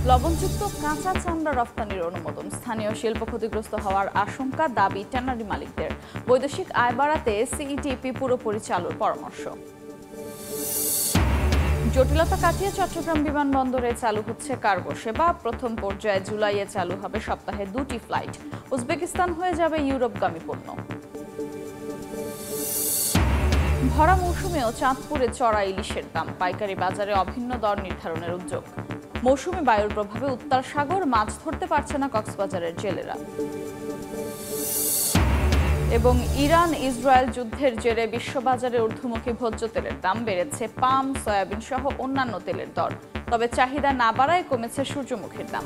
লবণযুক্ত কাঁচা চামড়া রফতানির অনুমোদন, স্থানীয় শিল্প ক্ষতিগ্রস্ত হওয়ার আশঙ্কা, দাবি ট্যানারি মালিকদের। বৈদেশিক আয় বাড়াতে সিইটিপি পুরোপুরি চালুর পরামর্শ। জটিলতা কাটিয়ে চট্টগ্রাম বিমানবন্দরে চালু হচ্ছে কার্গো সেবা। প্রথম পর্যায়ে জুলাইয়ে চালু হবে সপ্তাহে 2টি ফ্লাইট। উজবেকিস্তান হয়ে যাবে ইউরোপগামী পণ্য। ভরা মৌসুমেও চাঁদপুরে চড়া ইলিশের দাম, পাইকারি বাজারে অভিন্ন দর নির্ধারণের উদ্যোগ। মৌসুমী বায়ুর প্রভাবে উত্তাল সাগর, মাছ ধরতে পারছে না কক্সবাজারের জেলেরা। এবং ইরান ইসরায়েল যুদ্ধের জেরে বিশ্ববাজারে ঊর্ধ্বমুখী ভোজ্য তেলের দাম বেড়েছে। পাম, সয়াবিন সহ অন্যান্য তেলের দর, তবে চাহিদা না বাড়ায় কমেছে সূর্যমুখীর দাম।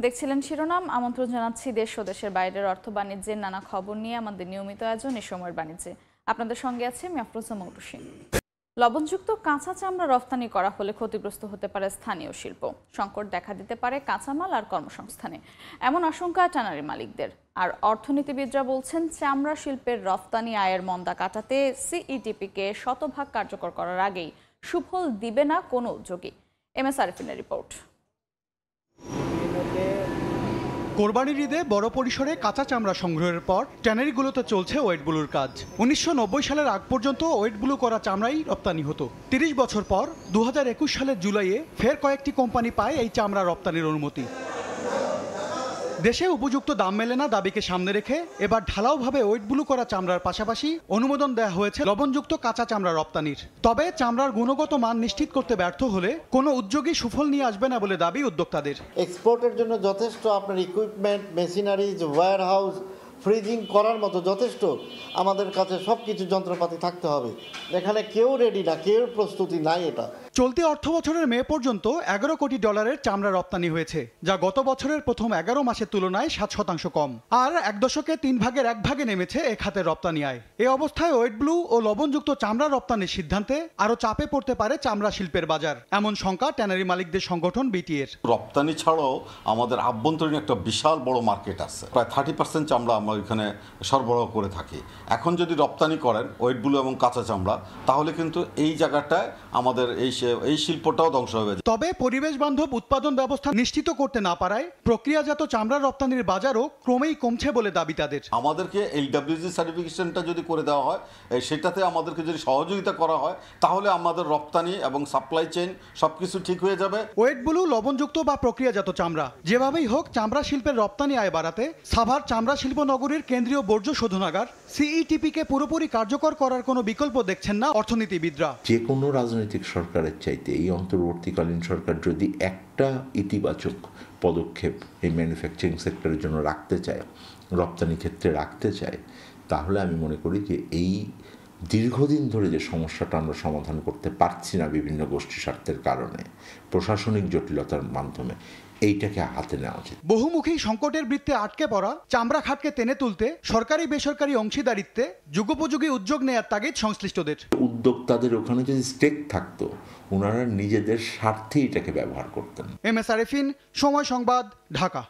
দেখছিলেন শিরোনাম। আমন্ত্রণ জানাচ্ছি দেশ ও দেশের বাইরের অর্থ বাণিজ্যের নানা খবর নিয়ে আমাদের নিয়মিত আয়োজন এই সময়ের বাণিজ্যে। আপনাদের সঙ্গে আছে আমি আফরোজা মৌটুসী। লবণযুক্ত কাঁচা চামড়া রফতানি করা হলে ক্ষতিগ্রস্ত হতে পারে স্থানীয় শিল্প, সংকট দেখা দিতে পারে কাঁচামাল আর কর্মসংস্থানে, এমন আশঙ্কা ট্যানারি মালিকদের। আর অর্থনীতিবিদরা বলছেন, চামড়া শিল্পের রফতানি আয়ের মন্দা কাটাতে সিইটিপিকে শতভাগ কার্যকর করার আগেই সুফল দিবে না কোনো উদ্যোগী। MS আরিফিনের রিপোর্ট। কোরবানির ঈদে বড় পরিসরে কাঁচা চামড়া সংগ্রহের পর ট্যানারিগুলোতে চলছে ওয়েট ব্লুর কাজ। 1990 সালের আগ পর্যন্ত ওয়েট ব্লু করা চামড়াই রপ্তানি হতো। 30 বছর পর 2021 সালের জুলাইয়ে ফের কয়েকটি কোম্পানি পায় এই চামড়া রপ্তানির অনুমতি। দেশে উপযুক্ত দাম মেলে না দাবিকে সামনে রেখে এবার ঢালাওভাবে ওয়েট ব্লু করা চামড়ার পাশাপাশি অনুমোদন দেওয়া হয়েছে লবণযুক্ত কাঁচা চামড়া রপ্তানির। তবে চামড়ার গুণগত মান নিশ্চিত করতে ব্যর্থ হলে কোনো উদ্যোগী সুফল নিয়ে আসবে না বলে দাবি উদ্যোক্তাদের। এক্সপোর্টের জন্য যথেষ্ট আপনার equipment, machineries, warehouse, freezing করার মতো যথেষ্ট আমাদের কাছে সব কিছু যন্ত্রপাতি থাকতে হবে। এখানে কেউ রেডি না, কেউ প্রস্তুতি নাই। এটা চলতি অর্থ বছরের মে পর্যন্ত $11 কোটি চামড়া রপ্তানি হয়েছে, যা গত বছরের প্রথম 11 মাসের তুলনায় 7% কম। আর এক দশকে 3 ভাগের 1 ভাগে নেমেছে এ খাতের রপ্তানি আয়। এ অবস্থায় ওয়েট ব্লু ও লবণযুক্ত চামড়া রপ্তানির সিদ্ধান্তে আরও চাপে পড়তে পারে চামড়া শিল্পের বাজার, এমন শঙ্কা ট্যানারি মালিকদের সংগঠন বিটিএর। রপ্তানি ছাড়াও আমাদের আভ্যন্তরীণ একটা বিশাল বড় মার্কেট আছে, প্রায় 30% চামড়া আমরা এখানে সরবরাহ করে থাকি। এখন যদি রপ্তানি করেন ওয়েট ব্লু এবং কাঁচা চামড়া, তাহলে কিন্তু এই জায়গাটায় আমাদের এই শিল্পটাও ধ্বংস হবে। তবে পরিবেশ বান্ধব উৎপাদন ব্যবস্থা নিশ্চিত করতে না পারায় প্রক্রিয়াজাত চামড়া রপ্তানির বাজারও ক্রমেই কমছে বলে দাবি তাদের। আমাদেরকে LWG সার্টিফিকেশনটা যদি করে দেওয়া হয়, সেটাতে আমাদেরকে যদি সহযোগিতা করা হয়, তাহলে আমাদের রপ্তানি এবং সাপ্লাই চেইন সবকিছু ঠিক হয়ে যাবে। ওয়েট ব্লু, লবণযুক্ত বা প্রক্রিয়াজাত চামড়া, যেভাবেই হোক চামড়া শিল্পের রপ্তানি আয় বাড়াতে সাভার চামড়া শিল্প নগরীর কেন্দ্রীয় বর্জ্য শোধনাগার সিইটিপিকে পুরোপুরি কার্যকর করার কোনো বিকল্প দেখছেন না অর্থনীতিবিদরা। যে কোনো রাজনৈতিক সরকারের চাইতে এই অন্তর্বর্তীকালীন সরকার যদি একটা ইতিবাচক পদক্ষেপ এই ম্যানুফ্যাকচারিং সেক্টরের জন্য রাখতে চায়, রপ্তানি ক্ষেত্রে রাখতে চায়, তাহলে আমি মনে করি যে এই দীর্ঘদিন ধরে যে সমস্যাটা আমরা সমাধান করতে পারছি না বিভিন্ন গোষ্ঠী স্বার্থের কারণে, প্রশাসনিক জটিলতার মাধ্যমে, এইটাকে হাতে নেওয়া উচিত। বহুমুখী সংকটের বৃত্তে আটকে পড়া চামড়া খাতকে টেনে তুলতে সরকারি বেসরকারি অংশীদারিত্বে যুগোপযোগী উদ্যোগ নেয়ার তাগিদ সংশ্লিষ্টদের। উদ্যোক্তাদের ওখানে যদি স্টেক থাকতো, ওনারা নিজেদের স্বার্থে এটাকে ব্যবহার করতেন। MS আরিফিন, সময় সংবাদ, ঢাকা।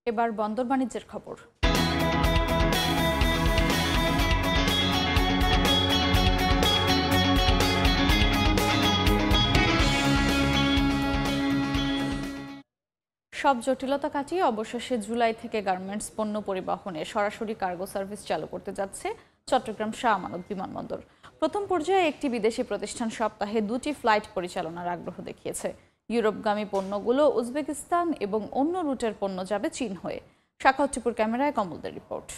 এবার বন্দর বাণিজ্যের খবর। সব জটিলতা কাটিয়ে অবশেষে জুলাই থেকে গার্মেন্টস পণ্য পরিবহনে সরাসরি কার্গো সার্ভিস চালু করতে যাচ্ছে চট্টগ্রাম শাহ আমানত বিমানবন্দর। প্রথম পর্যায়ে একটি বিদেশি প্রতিষ্ঠান সপ্তাহে 2টি ফ্লাইট পরিচালনার আগ্রহ দেখিয়েছে। ইউরোপগামী পণ্যগুলো উজবেকিস্তান এবং অন্য রুটের পণ্য যাবে চীন হয়ে। শাখাউত টিপুর ক্যামেরায় কমলদের রিপোর্ট।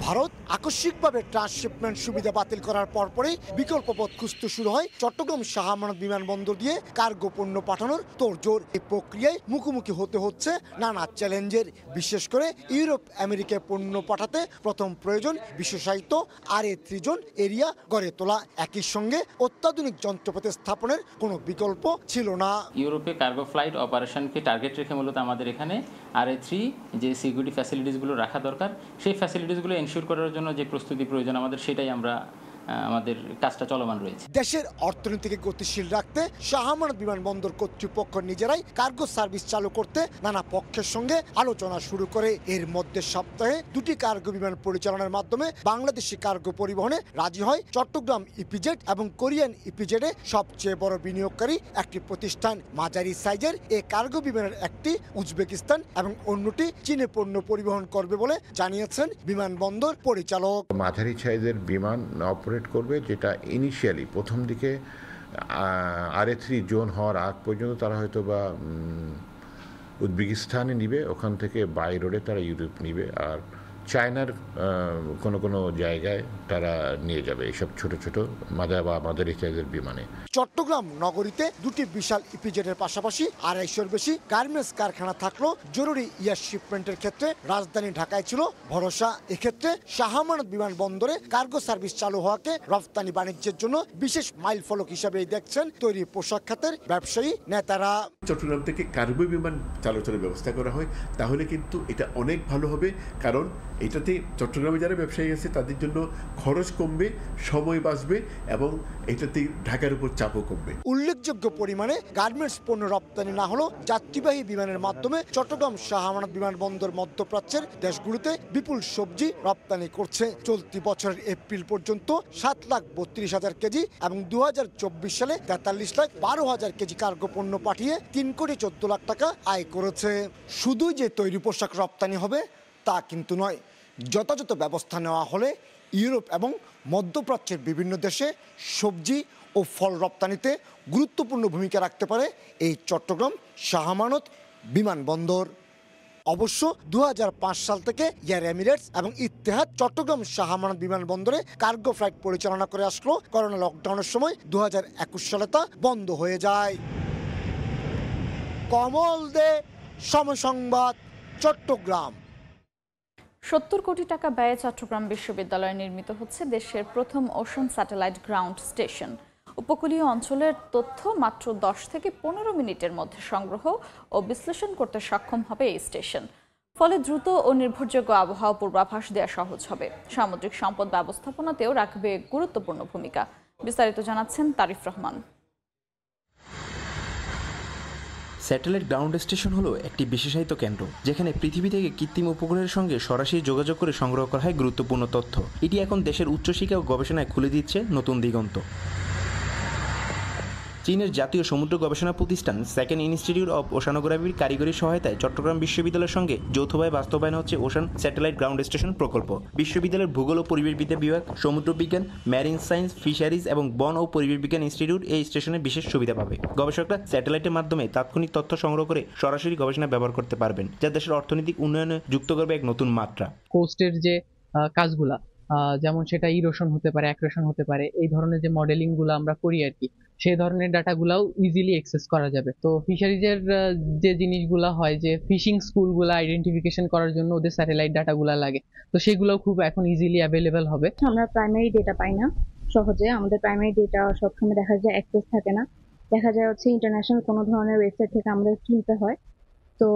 ভারত আকস্মিকভাবে ট্রান্সশিপমেন্ট সুবিধা বাতিল করার পরপরই বিকল্প পথ খুঁজতে শুরু হয় চট্টগ্রাম শাহ আমানত বিমানবন্দর দিয়ে কার্গো পণ্য পাঠানোর তোড়জোড়। এই প্রক্রিয়ায় মুখোমুখি হতে হচ্ছে নানা চ্যালেঞ্জের। বিশেষ করে ইউরোপ আমেরিকায় পণ্য পাঠাতে প্রথম প্রয়োজন বিশেষায়িত RA3 জোন এরিয়া গড়ে তোলা। একই সঙ্গে অত্যাধুনিক যন্ত্রপাতি স্থাপনের কোনো বিকল্প ছিল না। ইউরোপে কার্গো ফ্লাইট অপারেশনকে টার্গেট রেখে মূলত আমাদের এখানে RA3 যে সিকিউরিটি ফ্যাসিলিটিসগুলো রাখা দরকার, সেই ফ্যাসিলিটিসগুলো এনশিওর করার জন্য যে প্রস্তুতি প্রয়োজন আমাদের, সেটাই আমরা আমাদের কাজটা চলমান রয়েছে। দেশের অর্থনীতিকে গতিশীল রাখতে শাহ আমানত বিমানবন্দর কর্তৃপক্ষ নিজেরাই কার্গো সার্ভিস চালু করতে নানা পক্ষের সঙ্গে আলোচনা শুরু করে। এর মধ্যে সপ্তাহে 2টি কার্গো বিমান পরিচালনার মাধ্যমে বাংলাদেশি কার্গো পরিবহনে রাজি হয় চট্টগ্রাম ইপিজেড এবং কোরিয়ান ইপিজেডে সবচেয়ে বড় বিনিয়োগকারী একটি প্রতিষ্ঠান। মাঝারি সাইজের এই কার্গো বিমানের একটি উজবেকিস্তান এবং অন্যটি চীনে পণ্য পরিবহন করবে বলে জানিয়েছেন বিমানবন্দর পরিচালক। মাঝারি সাইজের বিমান অপারেট করবে, যেটা ইনিশিয়ালি প্রথম দিকে RA3 জোন হওয়ার আগ পর্যন্ত তারা হয়তো বা উজবেকিস্তানে নিবে, ওখান থেকে বাই রোডে তারা ইউরোপ নিবে, আর চায়নার কোনো জায়গায় তারা নিয়ে যাবে এইসব ছোট ছোট মাঝারি সাইজের বিমানে। চট্টগ্রাম নগরীতে 2টি বিশাল ইপিজেডের পাশাপাশি 250-এর বেশি গার্মেন্টস কারখানা থাকলেও জরুরি এয়ার শিপমেন্টের ক্ষেত্রে রাজধানী ঢাকায় ছিল ভরসা। এক্ষেত্রে শাহ আমানত বিমানবন্দরে কার্গো সার্ভিস চালু হওয়াকে রপ্তানি বাণিজ্যের জন্য বিশেষ মাইল ফলক হিসাবে দেখছেন তৈরি পোশাক খাতের ব্যবসায়ী নেতারা। চট্টগ্রাম থেকে কার্গো বিমান চলাচলের ব্যবস্থা করা হয় তাহলে কিন্তু এটা অনেক ভালো হবে, কারণ এটাতে চট্টগ্রামে যারা ব্যবসায়ী আছে তাদের জন্য খরচ কমবে, সময় বাঁচবে এবং এটাতে ঢাকার উপর চাপও কমবে। উল্লেখযোগ্য পরিমাণে গার্মেন্টস পণ্য রপ্তানি না হলেও যাত্রীবাহী বিমানের মাধ্যমে চট্টগ্রাম শাহ আমানত বিমানবন্দর মধ্যপ্রাচ্যের দেশগুলোতে বিপুল সবজি রপ্তানি করছে। চলতি বছরের এপ্রিল পর্যন্ত 7,32,000 কেজি এবং 2024 সালে 43,12,000 কেজি কার্গো পণ্য পাঠিয়ে 3 কোটি 14 লাখ টাকা আয় করেছে। শুধুই যে তৈরি পোশাক রপ্তানি হবে তা কিন্তু নয়, যথাযথ ব্যবস্থা নেওয়া হলে ইউরোপ এবং মধ্যপ্রাচ্যের বিভিন্ন দেশে সবজি ও ফল রপ্তানিতে গুরুত্বপূর্ণ ভূমিকা রাখতে পারে এই চট্টগ্রাম শাহ আমানত বিমানবন্দর। অবশ্য 2005 সাল থেকে এয়ার এমিরেটস এবং ইত্তেহাদ চট্টগ্রাম শাহ আমানত বিমানবন্দরে কার্গো ফ্লাইট পরিচালনা করে আসলো। করোনা লকডাউনের সময় 2021 সালে তা বন্ধ হয়ে যায়। কমল দে, সময় সংবাদ, চট্টগ্রাম। 70 কোটি টাকা ব্যয়ে চট্টগ্রাম বিশ্ববিদ্যালয়ে নির্মিত হচ্ছে দেশের প্রথম ওশান স্যাটেলাইট গ্রাউন্ড স্টেশন। উপকূলীয় অঞ্চলের তথ্য মাত্র 10 থেকে 15 মিনিটের মধ্যে সংগ্রহ ও বিশ্লেষণ করতে সক্ষম হবে এই স্টেশন। ফলে দ্রুত ও নির্ভরযোগ্য আবহাওয়া পূর্বাভাস দেওয়া সহজ হবে। সামুদ্রিক সম্পদ ব্যবস্থাপনাতেও রাখবে গুরুত্বপূর্ণ ভূমিকা। বিস্তারিত জানাচ্ছেন তারিফ রহমান। স্যাটেলাইট গ্রাউন্ড স্টেশন হলো একটি বিশেষায়িত কেন্দ্র, যেখানে পৃথিবী থেকে কৃত্রিম উপগ্রহের সঙ্গে সরাসরি যোগাযোগ করে সংগ্রহ করা হয় গুরুত্বপূর্ণ তথ্য। এটি এখন দেশের উচ্চশিক্ষা ও গবেষণায় খুলে দিচ্ছে নতুন দিগন্ত। চীনের জাতীয় সমুদ্র গবেষণা প্রতিষ্ঠান সেকেন্ড ইনস্টিটিউট অব ওশানোগ্রাফির কারিগরি সহায়তায় চট্টগ্রাম বিশ্ববিদ্যালয়ের সঙ্গে যৌথভাবে বাস্তবায়ন হচ্ছে ওশান স্যাটেলাইট গ্রাউন্ড স্টেশন প্রকল্প। বিশ্ববিদ্যালয়ের ভূগোল ও পরিবেশবিদ্যা বিভাগ, সমুদ্র বিজ্ঞান, ম্যারিন সায়েন্স, ফিশারিজ এবং বন ও পরিবেশ বিজ্ঞান ইনস্টিটিউট এই স্টেশনে বিশেষ সুবিধা পাবে। গবেষকরা স্যাটেলাইটের মাধ্যমে তাৎক্ষণিক তথ্য সংগ্রহ করে সরাসরি গবেষণা ব্যবহার করতে পারবেন, যা দেশের অর্থনৈতিক উন্নয়নে যুক্ত করবে এক নতুন মাত্রা। কোস্টের যে কাজগুলা, যেমন সেটা ইরোশন হতে পারে, অ্যাক্রেশন হতে পারে, এই ধরনের যে মডেলিং গুলো আমরা করি আর কি, সেই ধরনের ডাটাগুলাও ইজিলি অ্যাক্সেস করা যাবে। তো ফিশারিজের যে জিনিসগুলো হয়, যে ফিশিং স্কুলগুলো আইডেন্টিফিকেশন করার জন্য ওদের স্যাটেলাইট ডাটাগুলো লাগে, তো সেগুলোও খুব এখন ইজিলি অ্যাভেলেবেল হবে। আমরা প্রাইমারি ডেটা পাই না সহজে, আমাদের প্রাইমারি ডেটা সবসময় দেখা যায় অ্যাক্সেস থাকে না, দেখা যায় হচ্ছে ইন্টারন্যাশনাল কোনো ধরনের ওয়েবসাইট থেকে আমাদের কিনতে হয়। তো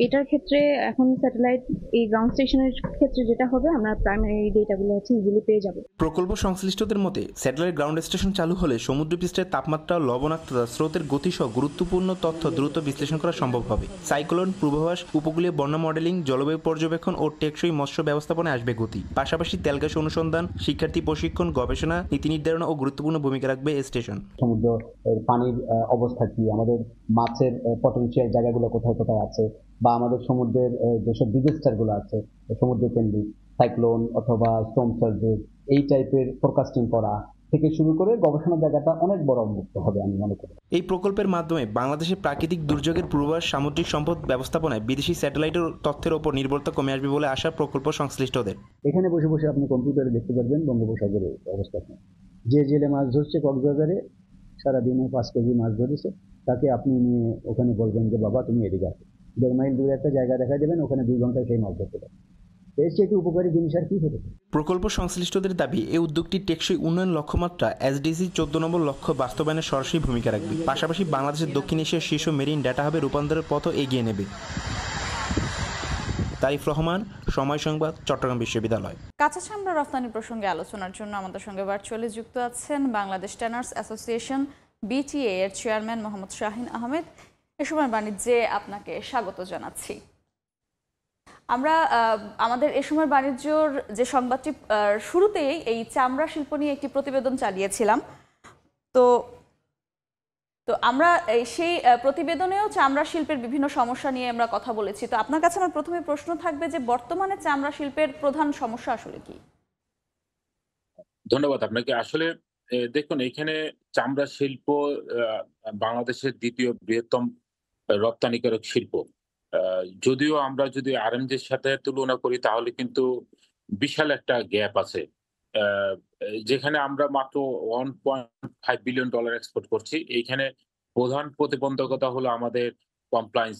এটার ক্ষেত্রে এখন স্যাটেলাইট এই গ্রাউন্ড স্টেশনের ক্ষেত্রে যেটা হবে, আমরা প্রাইমারি ডেটাগুলো হচ্ছে ইজিলি পেয়ে যাব। প্রকল্প সংশ্লিষ্টদের মতে স্যাটেলাইট গ্রাউন্ড স্টেশন চালু হলে সমুদ্রপৃষ্ঠের তাপমাত্রা, লবণাক্ততা, স্রোতের গতি সহ গুরুত্বপূর্ণ তথ্য দ্রুত বিশ্লেষণ করা সম্ভব হবে। সাইক্লোন পূর্বাভাস, উপকূলীয় বন্যা মডেলিং, জলবায়ু পর্যবেক্ষণ ও টেকসই মৎস্য ব্যবস্থাপনায় আসবে গতি। পাশাপাশি তেলগ্যাস অনুসন্ধান, শিক্ষার্থী প্রশিক্ষণ, গবেষণা, নীতি নির্ধারণ ও গুরুত্বপূর্ণ ভূমিকা রাখবে এই স্টেশন। সমুদ্রের পানির অবস্থা কি, আমাদের মাছের পটেনশিয়াল জায়গাগুলো কোথায় কোথায় আছে, বা আমাদের সমুদ্রের যেসব ডিজাস্টারগুলো আছে সমুদ্র কেন্দ্রিক, সাইক্লোন অথবা স্টর্ম সার্জেস, এই টাইপের ফোরকাস্টিং করা থেকে শুরু করে গবেষণার জায়গাটা অনেক বড় উন্মুক্ত হবে আমি মনে করি। এই প্রকল্পের মাধ্যমে বাংলাদেশের প্রাকৃতিক দুর্যোগের পূর্বাভাস, সামুদ্রিক সম্পদ ব্যবস্থাপনায় বিদেশি স্যাটেলাইটের তথ্যের ওপর নির্ভরতা কমে আসবে বলে আশা প্রকল্প সংশ্লিষ্টদের। এখানে বসে বসে আপনি কম্পিউটারে দেখতে পারবেন বঙ্গোপসাগরের অবস্থা। যে জেলে মাছ ধরছে কক্সবাজারে, সারাদিনে 5 কেজি মাছ ধরেছে, তাকে আপনি নিয়ে ওখানে বলবেন যে বাবা তুমি এদিকে আসো, 1.5 মাইল দূরে একটা জায়গা দেখা দেবেন, ওখানে 2 ঘন্টায় সেই মাছ ধরতে পারবেন। এর চেয়ে উপকারী জিনিস আর কি হতে পারে। প্রকল্প সংশ্লিষ্টদের দাবি, এই উদ্যোগটি টেকসই উন্নয়ন লক্ষ্যমাত্রা SDG 14 নম্বর লক্ষ্য বাস্তবায়নে সরাসরি ভূমিকা রাখবে। পাশাপাশি বাংলাদেশের দক্ষিণ এশিয়ার শীর্ষ মেরিন ডাটা হাবে রূপান্তরের পথও এগিয়ে নেবে। তারিফ রহমান, সময় সংবাদ, চট্টগ্রাম বিশ্ববিদ্যালয়। কাঁচা চামড়া রপ্তানি প্রসঙ্গে আলোচনার জন্য আমাদের সঙ্গে ভার্চুয়ালি যুক্ত আছেন বাংলাদেশ ট্যানার্স অ্যাসোসিয়েশন বিটিএ এর চেয়ারম্যান মোহাম্মদ শাহিন আহমেদ। এ সময় বাণিজ্যে আপনাকে স্বাগত জানাচ্ছি। আমরা আমাদের এ সময় বাণিজ্যর যে সংবাদটি শুরুতেই এই চামড়া শিল্প নিয়ে একটি প্রতিবেদন চালিয়েছিলাম, তো আমরা সেই প্রতিবেদনেও চামড়া শিল্পের বিভিন্ন সমস্যা নিয়ে আমরা কথা বলেছি। তো আপনার কাছে আমার প্রথমে প্রশ্ন থাকবে যে বর্তমানে চামড়া শিল্পের প্রধান সমস্যা আসলে কি? ধন্যবাদ আপনাকে। আসলে দেখুন, এখানে চামড়া শিল্প বাংলাদেশের দ্বিতীয় বৃহত্তম রপ্তানিকারক শিল্প। যদিও আমরা যদি আরএমজির সাথে তুলনা করি তাহলে কিন্তু বিশাল একটা গ্যাপ আছে, যেখানে আমরা মাত্র $1.5 বিলিয়ন এক্সপোর্ট করছি। এইখানে প্রধান প্রতিবন্ধকতা হলো আমাদের কমপ্লায়েন্স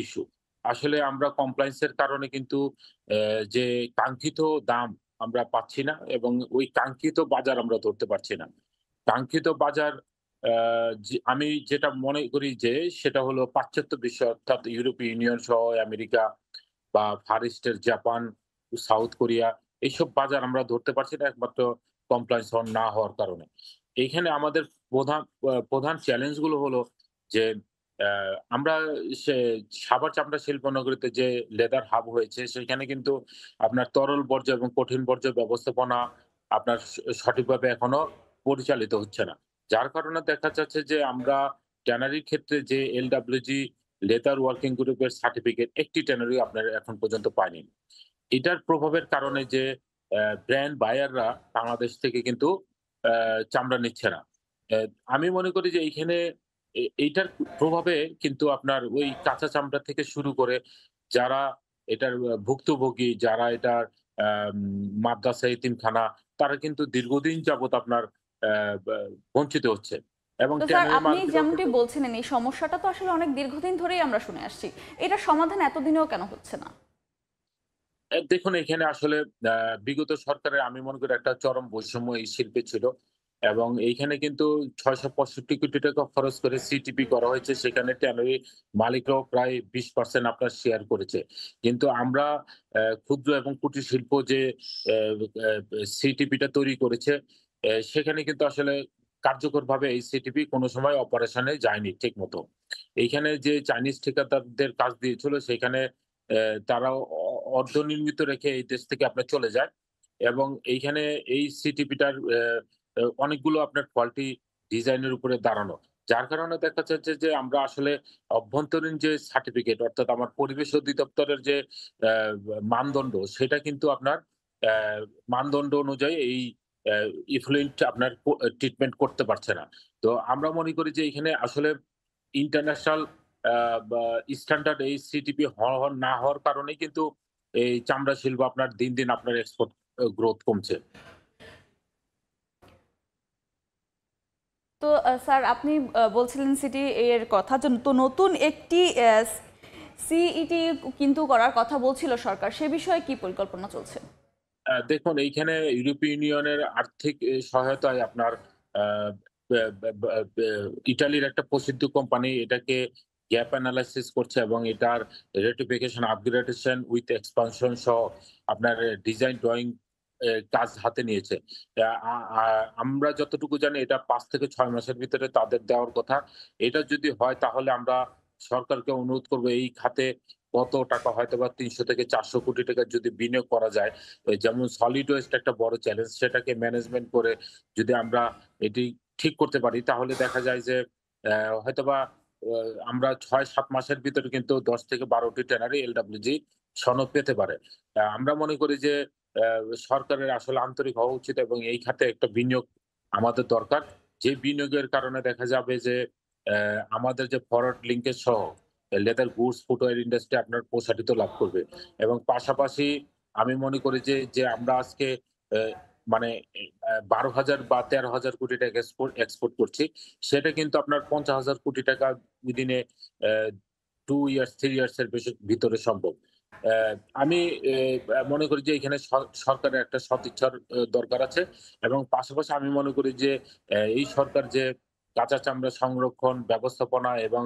ইস্যু। আসলে আমরা কমপ্লায়েন্সের কারণে কিন্তু যে কাঙ্ক্ষিত দাম আমরা পাচ্ছি না এবং ওই কাঙ্ক্ষিত বাজার আমরা ধরতে পারছি না। কাঙ্ক্ষিত বাজার আমি যেটা মনে করি যে সেটা হলো পাশ্চাত্য বিশ্ব, অর্থাৎ ইউরোপীয় ইউনিয়ন সহ আমেরিকা বা ফার ইস্টের জাপান, সাউথ কোরিয়া, এইসব বাজার আমরা ধরতে পারছি না একমাত্র কমপ্লায়েন্স না হওয়ার কারণে। এইখানে আমাদের প্রধান চ্যালেঞ্জ গুলো হলো যে আমরা সাভার চামড়া শিল্প নগরীতে যে লেদার হাব হয়েছে সেখানে কিন্তু আপনার তরল বর্জ্য এবং কঠিন বর্জ্য ব্যবস্থাপনা আপনার সঠিকভাবে এখনো পরিচালিত হচ্ছে না। যার কারণে দেখা যাচ্ছে যে আমরা ট্যানারির ক্ষেত্রে যে এলডব্লিউজি লেদার ওয়ার্কিং গ্রুপের সার্টিফিকেট একটি ট্যানারি আপনার এখন পর্যন্ত পায়নি। এটার প্রভাবের কারণে যে ব্র্যান্ড বায়াররা বাংলাদেশ থেকে কিন্তু চামড়া নিচ্ছে না। আমি মনে করি যে এইখানে এইটার প্রভাবে কিন্তু আপনার ওই কাঁচা চামড়া থেকে শুরু করে যারা এটার ভুক্তভোগী, যারা এটার মাদ্রাসা, এতিমখানা, তারা কিন্তু দীর্ঘদিন যাবত আপনার বঞ্চিত হচ্ছে। এবং আপনি যেমনটি বলছিলেন এই সমস্যাটা তো আসলে অনেক দীর্ঘদিন ধরেই আমরা শুনে আসছি, এটা সমাধান এতদিনেও কেন হচ্ছে না? দেখুন, এখানে আসলে বিগত সরকারের আমি মনে করি একটা চরম বৈষম্য এই শিল্পে ছিল এবং এইখানে কিন্তু 665 কোটি টাকা খরচ করে সিটিপি করা হয়েছে। সেখানে ট্যানারি মালিকরাও প্রায় 20% আপনার শেয়ার করেছে। কিন্তু আমরা ক্ষুদ্র এবং কুটির শিল্প যে সিটিপিটা তৈরি করেছে সেখানে কিন্তু আসলে কার্যকরভাবে এই সিটিপি কোনো সময় অপারেশনে যায়নি ঠিক মতো। এইখানে যে চাইনিজ ঠিকাদারদের কাজ দিয়েছিল সেখানে তারা অর্ধনির্মিত রেখে এই দেশ থেকে আপনার চলে যায় এবং এইখানে এই সিটিপিটার অনেকগুলো আপনার কোয়ালিটি ডিজাইনের উপরে দাঁড়ানো, যার কারণে দেখা যাচ্ছে যে আমরা আসলে অভ্যন্তরীণ যে সার্টিফিকেট, অর্থাৎ আমার পরিবেশ অধিদপ্তরের যে মানদণ্ড, সেটা কিন্তু আপনার মানদণ্ড অনুযায়ী এই ইফ্লুয়েন্ট আপনার ট্রিটমেন্ট করতে পারছে না। তো আমরা মনে করি যে এখানে আসলে ইন্টারন্যাশনাল স্ট্যান্ডার্ড এই সিটিপি না হওয়ার কারণেই কিন্তু এই চামড়া শিল্প আপনার দিন দিন আপনার এক্সপোর্ট গ্রোথ কমছে। তো স্যার, আপনি বলছিলেন সিটি এর কথা, তো নতুন একটি সিইটি কিন্তু করার কথা বলছিল সরকার, সে বিষয়ে কি পরিকল্পনা চলছে? দেখুন, এইখানে ইউরোপীয় ইউনিয়নের আর্থিক সহায়তায় আপনার ইটালির একটা প্রসিদ্ধ কোম্পানি এটাকে গ্যাপ অ্যানালাইসিস করছে এবং এটার রেটিফিকেশন, আপগ্রেডেশন উইথ এক্সপানশন সহ আপনার ডিজাইন ড্রয়িং কাজ হাতে নিয়েছে। আমরা যতটুকু জানি এটা 5 থেকে 6 মাসের ভিতরে তাদের দেওয়ার কথা। এটা যদি হয় তাহলে আমরা সরকারকে অনুরোধ করবো এই খাতে কত টাকা, হয়তো বা 300 থেকে 400 কোটি টাকা যদি বিনিয়োগ করা যায়। যেমন সলিড ওয়েস্ট একটা বড় চ্যালেঞ্জ, সেটাকে ম্যানেজমেন্ট করে যদি আমরা এটি ঠিক করতে পারি তাহলে দেখা যায় যে হয়তোবা আমরা 6-7 মাসের ভিতরে কিন্তু 10 থেকে 12টি ট্যানারি এলডব্লিউজি সনদ পেতে পারে। আমরা মনে করি যে সরকারের আসলে আন্তরিক হওয়া উচিত এবং এই খাতে একটা বিনিয়োগ আমাদের দরকার। যে বিনিয়োগের কারণে দেখা যাবে যে আমাদের যে ফরওয়ার্ড লিঙ্কেজ সহ লেদার গুডস, ফুটওয়্যার ইন্ডাস্ট্রি আপনার প্রসারিত লাভ করবে এবং পাশাপাশি আমি মনে করি যে আমরা আজকে মানে 12,000 বা 13,000 কোটি টাকা এক্সপোর্ট করছি, সেটা কিন্তু আপনার 50,000 কোটি টাকা উইদিনে 2 ইয়ার্স 3 ইয়ার্স এর ভিতরে সম্ভব। আমি মনে করি যে এখানে সরকারের একটা সদিচ্ছার দরকার আছে এবং পাশাপাশি আমি মনে করি যে এই সরকার যে কাঁচা চামড়া সংরক্ষণ, ব্যবস্থাপনা এবং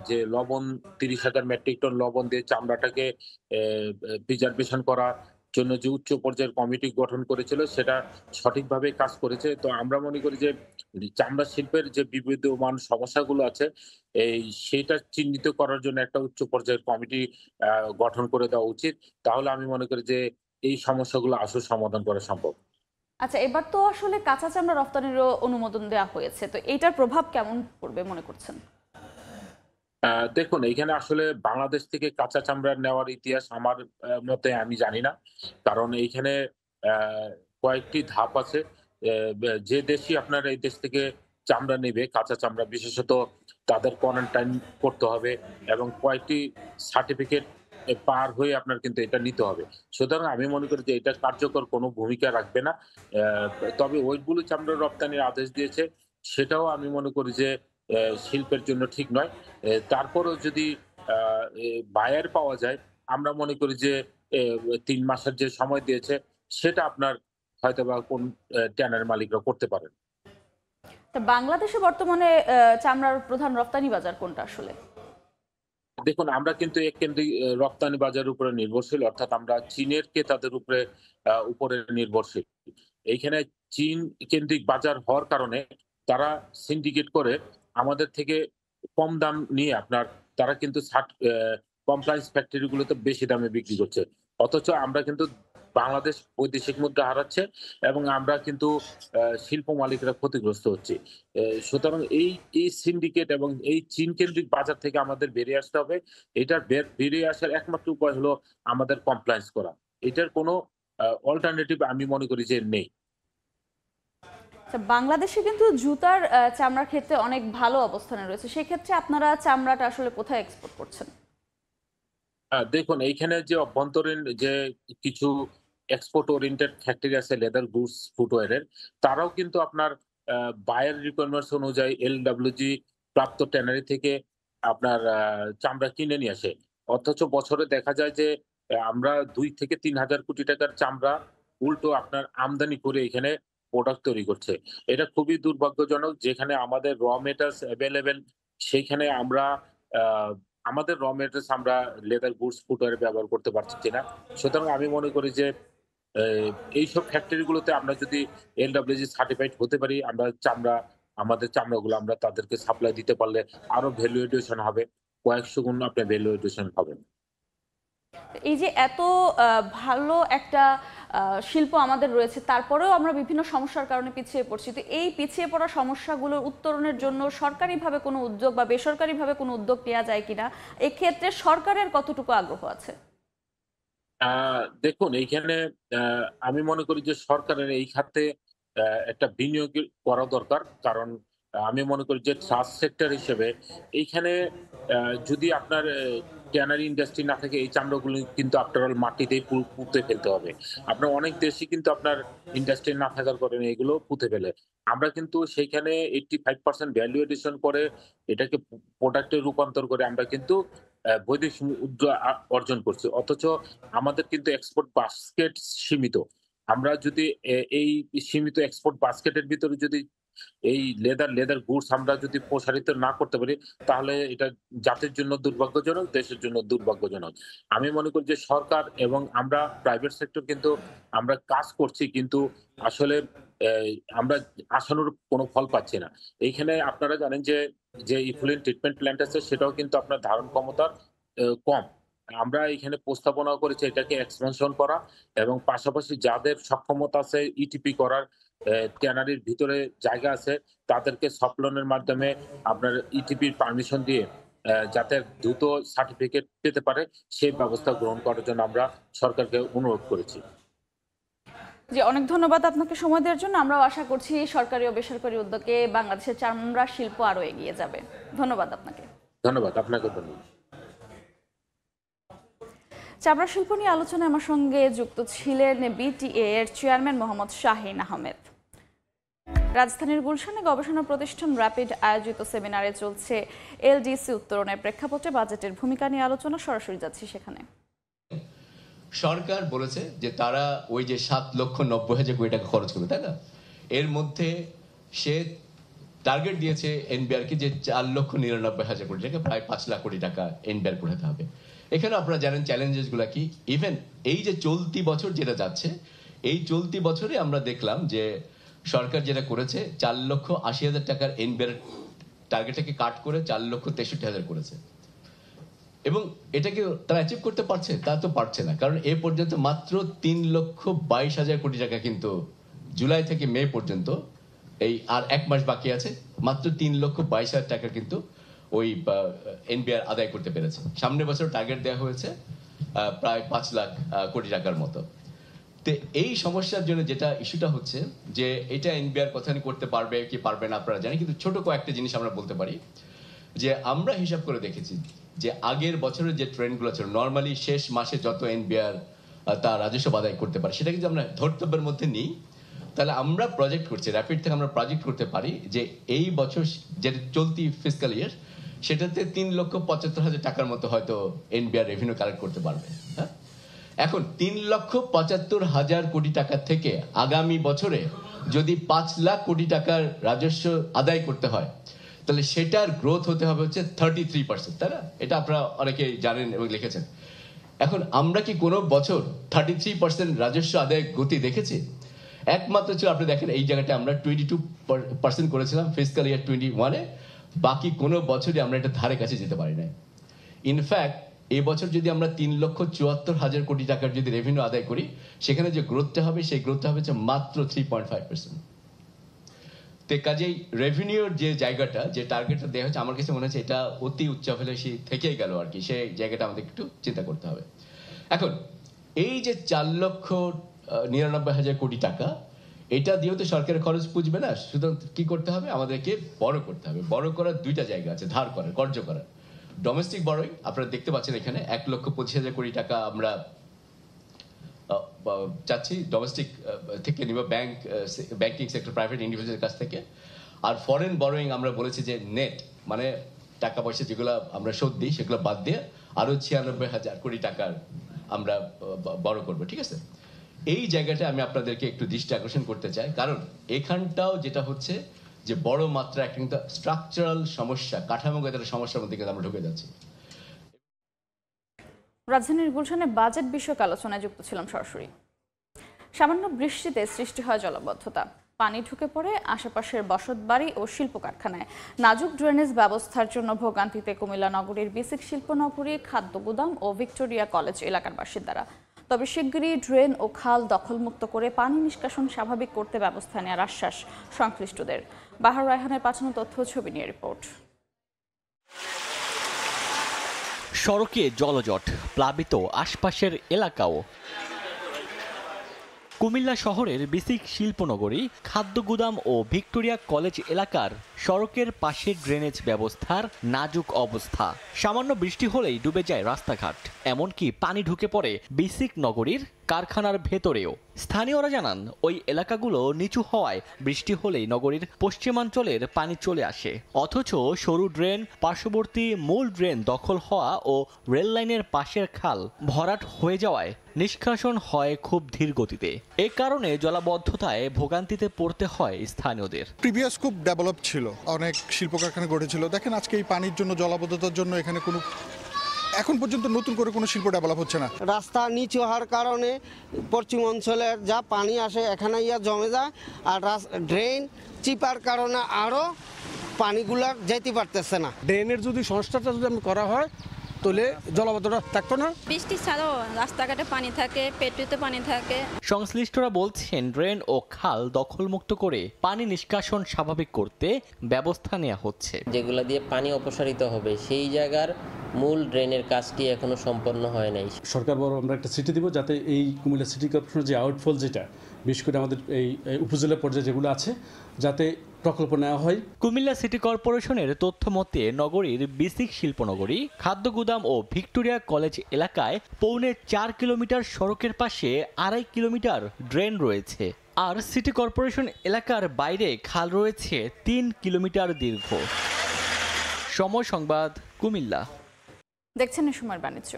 যে লবণ 30,000 মেট্রিক টন লবণ দিয়ে চামড়াটাকে প্রিজার্ভেশন করার জন্য যে উচ্চ পর্যায়ের কমিটি গঠন করেছিল সেটা সঠিকভাবে কাজ করেছে। তো আমরা মনে করি যে চামড়া শিল্পের যে বিদ্যমান সমস্যাগুলো আছে সেটা চিহ্নিত করার জন্য একটা উচ্চ পর্যায়ের কমিটি গঠন করে দেওয়া উচিত। তাহলে আমি মনে করি যে এই সমস্যাগুলো আসলে সমাধান করা সম্ভব। আচ্ছা, এবার তো আসলে কাঁচা চামড়া রপ্তানিরও অনুমোদন দেওয়া হয়েছে, তো এইটার প্রভাব কেমন পড়বে মনে করছেন? দেখুন, এইখানে আসলে বাংলাদেশ থেকে কাঁচা চামড়া নেওয়ার ইতিহাস আমার মতে আমি জানি না। কারণ এইখানে কয়েকটি ধাপ আছে। যে দেশই আপনার এই দেশ থেকে চামড়া নেবে, কাঁচা চামড়া বিশেষত, তাদের কোয়ারেন্টাইন করতে হবে এবং কয়েকটি সার্টিফিকেট পার হয়ে আপনার কিন্তু এটা নিতে হবে। সুতরাং আমি মনে করি যে এটা কার্যকর কোনো ভূমিকা রাখবে না। তবে ওইগুলো চামড়া রপ্তানির আদেশ দিয়েছে, সেটাও আমি মনে করি যে শিল্পের জন্য ঠিক নয়। তারপরেও যদি বায়ার পাওয়া যায়, আমরা মনে করি যে ৩ মাসের যে সময় দিয়েছে সেটা আপনার হয়তোবা কোন ট্যানারি মালিকরা করতে পারেন। তা বাংলাদেশে বর্তমানে চামড়ার প্রধান রপ্তানি বাজার কোনটা আসলে? দেখুন, আমরা কিন্তু এক কেন্দ্রিক রপ্তানি বাজারের উপরে নির্ভরশীল, অর্থাৎ আমরা চীনের ক্রেতাদের উপরে নির্ভরশীল। এইখানে চীন কেন্দ্রিক বাজার হওয়ার কারণে তারা সিন্ডিকেট করে আমাদের থেকে কম দাম নিয়ে তারা কিন্তু কমপ্লায়েন্স ফ্যাক্টরিগুলোতে বেশি দামে বিক্রি করছে। অথচ আমরা কিন্তু বাংলাদেশ বৈদেশিক মুদ্রা হারাচ্ছে এবং আমরা কিন্তু শিল্প মালিকরা ক্ষতিগ্রস্ত হচ্ছি। সুতরাং এই সিন্ডিকেট এবং এই চীন কেন্দ্রিক বাজার থেকে আমাদের বেরিয়ে আসতে হবে। এটার বেরিয়ে আসার একমাত্র উপায় হলো আমাদের কমপ্লায়েন্স করা। এটার কোনো অল্টারনেটিভ আমি মনে করি যে নেই। বাংলাদেশে কিন্তু জুতার চামড়ার ক্ষেত্রে অনেক ভালো অবস্থানে রয়েছে, সেক্ষেত্রে আপনারা চামড়াটা আসলে কোথায় এক্সপোর্ট করছেন? দেখুন, এইখানে যে অভ্যন্তরীণ যে কিছু এক্সপোর্ট ওরিয়েন্টেড ফ্যাক্টরি আছে লেদার গুডস ফুটওয়্যারের, তারাও কিন্তু আপনার বায়ার রিকোয়ারমেন্টস অনুযায়ী LWG প্রাপ্ত ট্যানারি থেকে আপনার চামড়া কিনে নিয়ে আসে। অথচ বছরে দেখা যায় যে আমরা 2 থেকে 3 হাজার কোটি টাকার চামড়া উল্টো আপনার আমদানি করে এখানে প্রোডাক্ট তৈরি করছে। এটা খুবই দুর্ভাগ্যজনক। যেখানে আমাদের র মেটেরিয়ালস এভেইলেবল, সেইখানে আমরা আমাদের র মেটেরিয়ালস আমরা লেদার গুডস ফুটওয়্যারে ব্যবহার করতে পারছি না। সুতরাং আমি মনে করি যে এইসব ফ্যাক্টরিগুলোতে আমরা যদি LWG সার্টিফাইড হতে পারি, আমাদের চামড়াগুলো আমরা তাদেরকে সাপ্লাই দিতে পারলে আরো ভ্যালু এডিশন হবে, কয়েকশো গুণ আপনার ভ্যালু এডিশন হবে। এই যে এত ভালো একটা শিল্প আমাদের রয়েছে, তারপরেও আমরা বিভিন্ন সমস্যার কারণে পিছিয়ে পড়ছি, তো এই পিছিয়ে পড়া সমস্যাগুলোর উত্তরণের জন্য সরকারিভাবে কোনো উদ্যোগ বা বেসরকারিভাবে কোনো উদ্যোগ নেওয়া যায় কিনা, এক্ষেত্রে সরকারের কতটুকু আগ্রহ আছে? দেখুন, এইখানে আমি মনে করি যে সরকারের এই খাতে একটা বিনিয়োগ করা দরকার। কারণ আমি মনে করি যে ট্রাস্ট সেক্টর হিসেবে এইখানে যদি আপনার ট্যানারি ইন্ডাস্ট্রি না থাকে, এই চামড়াগুলো কিন্তু আপনার মাটিতেই পুঁতে ফেলতে হবে। আপনার অনেক দেশই কিন্তু আপনার ইন্ডাস্ট্রি না থাকার কারণে এগুলো পুঁতে ফেলে। আমরা কিন্তু সেইখানে 85% ভ্যালু এডিশন করে এটাকে প্রোডাক্টে রূপান্তর করে আমরা কিন্তু বৈদেশিক মুদ্রা অর্জন করছি। অথচ আমাদের কিন্তু এক্সপোর্ট বাস্কেট সীমিত। আমরা যদি এই সীমিত এক্সপোর্ট বাস্কেটের ভিতরে যদি এই লেদার গুডস আমরা যদি প্রসারিত না করতে পারি, তাহলে এটা জাতির জন্য দুর্ভাগ্যজনক, দেশের জন্য দুর্ভাগ্যজনক। আমি মনে করি যে সরকার এবং আমরা প্রাইভেট সেক্টর কিন্তু আমরা কাজ করছি, কিন্তু আসলে আমরা আশানুরূপ কোনো ফল পাচ্ছি না। এইখানে আপনারা জানেন যে ইফুলিন ট্রিটমেন্ট প্ল্যান্ট আছে, সেটাও কিন্তু আপনার ধারণ ক্ষমতা কম। আমরা এখানে প্রস্তাবনা করেছি এটাকে এক্সপেনশন করা এবং পাশাপাশি যাদের সক্ষমতা আছে ইটিপি করার, ট্যানারির ভিতরে জায়গা আছে, তাদেরকে সফট লোনের মাধ্যমে আপনার ইটিপির পারমিশন দিয়ে যাতে দ্রুত সার্টিফিকেট পেতে পারে, সেই ব্যবস্থা গ্রহণ করার জন্য আমরা সরকারকে অনুরোধ করেছি। জি, অনেক ধন্যবাদ আপনাকে সময় দেওয়ার জন্য। আমরাও আশা করছি সরকারি ও বেসরকারি উদ্যোগে বাংলাদেশের চামড়া শিল্প আরো এগিয়ে যাবে। ধন্যবাদ আপনাকে। ধন্যবাদ আপনাকে। ধন্যবাদ। চামড়া শিল্প নিয়ে আলোচনায় আমার সঙ্গে যুক্ত ছিলেন BTA এর চেয়ারম্যান মোহাম্মদ শাহিন আহমেদ। রাজধানীর গুলশানে গবেষণা প্রতিষ্ঠান র্যাপিড আয়োজিত সেমিনারে চলছে LDC উত্তরণের প্রেক্ষাপটে বাজেটের ভূমিকা নিয়ে আলোচনা। সরাসরি যাচ্ছি সেখানে। সরকার বলেছে যে তারা ওই যে 7,90,000 কোটি টাকা খরচ করবে, তাই না? এর মধ্যে সে টার্গেট দিয়েছে এনবিআরকে যে 4,99,000 কোটি টাকা, প্রায় 5 লাখ কোটি টাকা এনবিআর পাঠাতে হবে। এখানে আপনারা জানেন চ্যালেঞ্জেসগুলো কি। ইভেন এই যে চলতি বছর যেটা যাচ্ছে, এই চলতি বছরে আমরা দেখলাম যে সরকার যেটা করেছে 4,80,000 টাকার এনবিআর টার্গেটটাকে কাট করে 4,63,000 করেছে। এবং এটাকে তারা অ্যাচিভ করতে পারছে? তা তো পারছে না, কারণ এ পর্যন্ত মাত্র 3,22,000 কোটি টাকা কিন্তু জুলাই থেকে মে পর্যন্ত, এই আর 1 মাস বাকি আছে, মাত্র 3,22,000 টাকা কিন্তু ওই এনবিআর আদায় করতে পেরেছে। সামনের বছর টার্গেট দেওয়া হয়েছে প্রায় 5 লাখ কোটি টাকার মতো। তো এই সমস্যার জন্য যেটা ইস্যুটা হচ্ছে যে এটা এনবিআর কথা করতে পারবে কি পারবে না আপনারা জানেন, কিন্তু ছোট কয়েকটা জিনিস আমরা বলতে পারি যে আমরা হিসাব করে দেখেছি যে আগের বছরের যে ট্রেন্ডগুলো ছিল, নর্মালি শেষ মাসে যত এনবিআর তার রাজস্ব আদায় করতে পারে সেটা কিন্তু আমরা ধর্তব্যের মধ্যে নিই, তাহলে আমরা প্রজেক্ট করছি, র্যাপিড থেকে আমরা প্রজেক্ট করতে পারি যে এই বছর যেটা চলতি ফিসক্যাল ইয়ার সেটাতে 3,75,000 টাকার মতো হয়তো এনবিআর রেভিনিউ কালেক্ট করতে পারবে। হ্যাঁ, এখন 3,75,000 কোটি টাকা থেকে আগামী বছরে যদি 5 লাখ কোটি টাকার রাজস্ব আদায় করতে হয়, তাহলে সেটার গ্রোথ হতে হবে হচ্ছে 33%, তাই না? এটা আপনারা অনেকেই জানেন এবং লিখেছেন। এখন আমরা কি কোনো বছর 33% রাজস্ব আদায় গতি দেখেছি? একমাত্র ছিল, আপনি দেখেন এই জায়গাটা আমরা 22% করেছিলাম ফিসক্যাল ইয়ার 21-এ, বাকি কোনো বছরই আমরা এটা ধারে কাছে যেতে পারি না। ইনফ্যাক্ট এই বছর যদি আমরা 3,74,000 কোটি টাকার যদি রেভিনিউ আদায় করি, সেখানে যে গ্রোথটা হবে সেই গ্রোথটা হবে মাত্র 3.5%। তো কাজেই রেভিনিউর যে জায়গাটা, যে টার্গেটটা দেওয়া হচ্ছে, আমার কাছে মনে হচ্ছে এটা অতি উচ্চাভিলাষী থেকেই গেল আর কি, সেই জায়গাটা আমাদের একটু চিন্তা করতে হবে। এখন এই যে 4,99,000 কোটি টাকা, এটা দিয়েও তো সরকারের খরচ পুঁজবে না, সুতরাং কি করতে হবে, আমাদেরকে বড় করতে হবে। বড় করার দুইটা জায়গা আছে, ধার করার, কর্য করার। ডোমেস্টিক বড়োইং আপনারা দেখতে পাচ্ছেন এখানে 1,25,000 কোটি টাকা আমরা চাচ্ছি ডোমেস্টিক থেকে নিব, ব্যাংকিং সেক্টর, প্রাইভেট ইন্ডিভিজুয়ালের কাছ থেকে। আর ফরেন বড়োইং আমরা বলেছি যে নেট, মানে টাকা পয়সা যেগুলো আমরা শোধ দিই সেগুলো বাদ দিয়ে আরো 96,000 কোটি টাকার আমরা বড় করবো। ঠিক আছে, এই জায়গাটা আমি আপনাদেরকে একটু দৃষ্টি আকর্ষণ করতে চাই, কারণ এখানটাও যেটা হচ্ছে যে বড় মাত্রা একটা কিন্তু স্ট্রাকচারাল সমস্যা, কাঠামোগত সমস্যার মধ্যে আমরা ঢুকে যাচ্ছি। রাজধানীর গুলশানে বাজেট বিষয়ক আলোচনায় যুক্ত ছিলাম সরাসরি। সামান্য বৃষ্টিতে সৃষ্টি হয় জলাবদ্ধতা, পানি ঢুকে পড়ে আশেপাশের বসতবাড়ি ও শিল্প কারখানায়। নাজুক ড্রেনেজ ব্যবস্থার জন্য ভোগান্তিতে কুমিল্লা নগরীর বেসিক শিল্পনগরী, খাদ্য গুদাম ও ভিক্টোরিয়া কলেজ এলাকার বাসিন্দারা। তবে শিগগিরই ড্রেন ও খাল দখলমুক্ত করে পানি নিষ্কাশন স্বাভাবিক করতে ব্যবস্থা নেওয়ার আশ্বাস সংশ্লিষ্টদের। বাহার রায়হানের পাঠানো তথ্য ছবি নিয়ে রিপোর্ট। সড়কে জলজট, প্লাবিত আশপাশের এলাকাও। কুমিল্লা শহরের বেসিক শিল্পনগরী, খাদ্য গুদাম ও ভিক্টোরিয়া কলেজ এলাকার সড়কের পাশে ড্রেনেজ ব্যবস্থার নাজুক অবস্থা। সামান্য বৃষ্টি হলেই ডুবে যায় রাস্তাঘাট, এমনকি পানি ঢুকে পড়ে বেসিক নগরীর কারখানার ভেতরেও। স্থানীয়রা জানান, ওই এলাকাগুলো নিচু হওয়ায় বৃষ্টি হলেই নগরীর পশ্চিমাঞ্চলের পানি চলে আসে, অথচ সরু ড্রেন, পার্শ্ববর্তী মূল ড্রেন দখল হওয়া ও রেল লাইনের পাশের খাল ভরাট হয়ে যাওয়ায় নিষ্কাশন হয় খুব ধীর গতিতে। এ কারণে জলাবদ্ধতায় ভোগান্তিতে পড়তে হয় স্থানীয়দের। প্রিভিয়াস খুব ডেভেলপ ছিল, অনেক শিল্প কারখানা গড়েছিল। দেখেন আজকে এই পানির জন্য, জলাবদ্ধতার জন্য এখানে কোনো এখন পর্যন্ত নতুন করে কোনো শিল্প ডেভেলপ হচ্ছে না। রাস্তা নিচু হওয়ার কারণে পশ্চিম অঞ্চলের যা পানি আসে এখানে জমে যায়, আর ড্রেন চিপার কারণে আরও পানিগুলো যেতে পারতেছে না। ড্রেনের যদি সংস্কারটা যদি করা হয় তাহলে জলাবদ্ধতা থাকতো না। বৃষ্টি ছাড়াও রাস্তাঘাটে পানি থাকে, পেট্রোতে পানি থাকে। সংশ্লিষ্টরা বলছেন, ড্রেন ও খাল দখলমুক্ত করে পানি নিষ্কাশন স্বাভাবিক করতে ব্যবস্থা নেওয়া হচ্ছে। যেগুলো দিয়ে পানি অপসারিত হবে সেই জায়গার মূল ড্রেনের কাজটি এখনো সম্পন্ন হয় নাই। সরকার বড় আমরা একটা চিঠি দিব যাতে এই কুমিল্লা সিটি কর্পোরেশনের যে আউটফল, যেটা বিশেষ করে আমাদের এই উপজেলা পর্যায়ে যেগুলো আছে, যাতে প্রকল্প নেওয়া হয়। কুমিল্লা সিটি কর্পোরেশনের তথ্য মতে নগরীর বেসিক শিল্পনগরী, খাদ্য গুদাম ও ভিক্টোরিয়া কলেজ এলাকায় 4.25 কিলোমিটার সড়কের পাশে 2.5 কিলোমিটার ড্রেন রয়েছে, আর সিটি কর্পোরেশন এলাকার বাইরে খাল রয়েছে 3 কিলোমিটার দীর্ঘ। সময় সংবাদ, কুমিল্লা। দেখছেন এ সময়ের বাণিজ্য।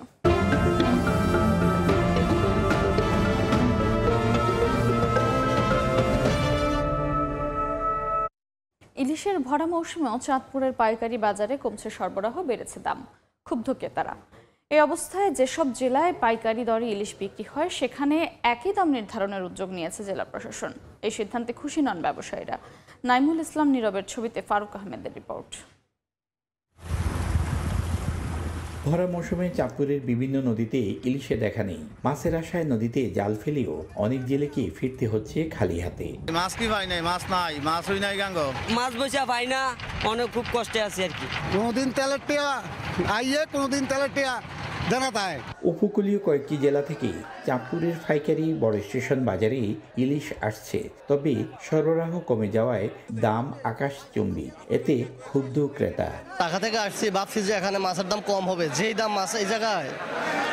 ইলিশ ইলিশের ভরা মৌসুমেও চাঁদপুরের পাইকারি বাজারে কমছে সরবরাহ, বেড়েছে দাম, ক্ষুব্ধ ক্রেতারা। এই অবস্থায় যেসব জেলায় পাইকারি দরে ইলিশ বিক্রি হয় সেখানে একই দাম নির্ধারণের উদ্যোগ নিয়েছে জেলা প্রশাসন। এই সিদ্ধান্তে খুশি নন ব্যবসায়ীরা। নাইমুল ইসলাম নীরবের ছবিতে ফারুক আহমেদের রিপোর্ট। ভরা মৌসুমে চাঁদপুরের বিভিন্ন নদীতে ইলিশে দেখা নেই। মাছের আশায় নদীতে জাল ফেলেও অনেক জেলেকে ফিরতে হচ্ছে খালি হাতে। মাছ কি পাই নাই, মাছ নাই, মাছ হই নাই গাঙ্গ, মাছ বসে পাই না, অনেক খুব কষ্টে আছে আর কি। কোনোদিন তেলের টেয়া আইয়ে, কোনোদিন তেলের টেয়া জানা তাই। উপকূলীয় কয়েকটি জেলা থেকে চাঁদপুরের পাইকারি বড় স্টেশন বাজারে ইলিশ আসছে, তবে সরবরাহ কমে যাওয়ায় দাম আকাশচুম্বী। এতে ক্ষুব্ধ ক্রেতা। টাকা থেকে আসছি, ভাবছি যে এখানে মাছের দাম কম হবে, যেই দাম মাছ এই জায়গায়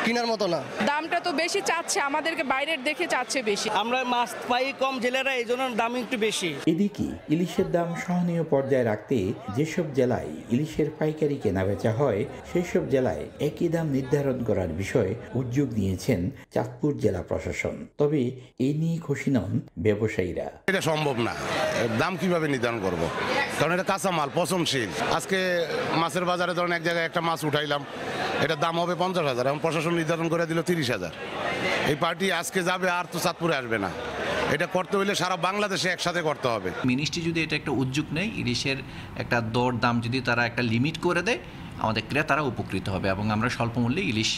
কেনার মতো না। দামটা তো বেশি চাচ্ছে, আমাদেরকে বাইরের দেখে চাচ্ছে বেশি। আমরা মাছ পাই কম জেলেরা, এই জন্য দাম একটু বেশি। এদিকে ইলিশের দাম সহনীয় পর্যায়ে রাখতে যেসব জেলায় ইলিশের পাইকারি কেনাবেচা হয় সেই সব জেলায় একই দাম নির্ধারণ করার বিষয়ে উদ্যোগ নিয়েছেন চাঁদপুর জেলা প্রশাসন। তবে এই নিয়ে খুশি নন ব্যবসায়ীরা। এটা সম্ভব না, দাম কিভাবে নির্ধারণ করব, কারণ এটা কাঁচা মাল, পচনশীল। আজকে মাছের বাজারে ধরেন এক জায়গায় একটা মাছ উঠাইলাম, এটা দাম হবে 50,000, এখন প্রশাসন নির্ধারণ করে দিল 30,000। এই পার্টি আজকে যাবে আর তো চাঁদপুরে আসবে না। এটা করতে হলে সারা বাংলাদেশে একসাথে করতে হবে। মিনিস্ট্রি যদি এটা একটা উদ্যোগ নেয়, ইলিশের একটা দর দাম যদি তারা একটা লিমিট করে দেয়, আমাদের ক্রেতারা উপকৃত হবে এবং আমরা স্বল্প মূল্যে ইলিশ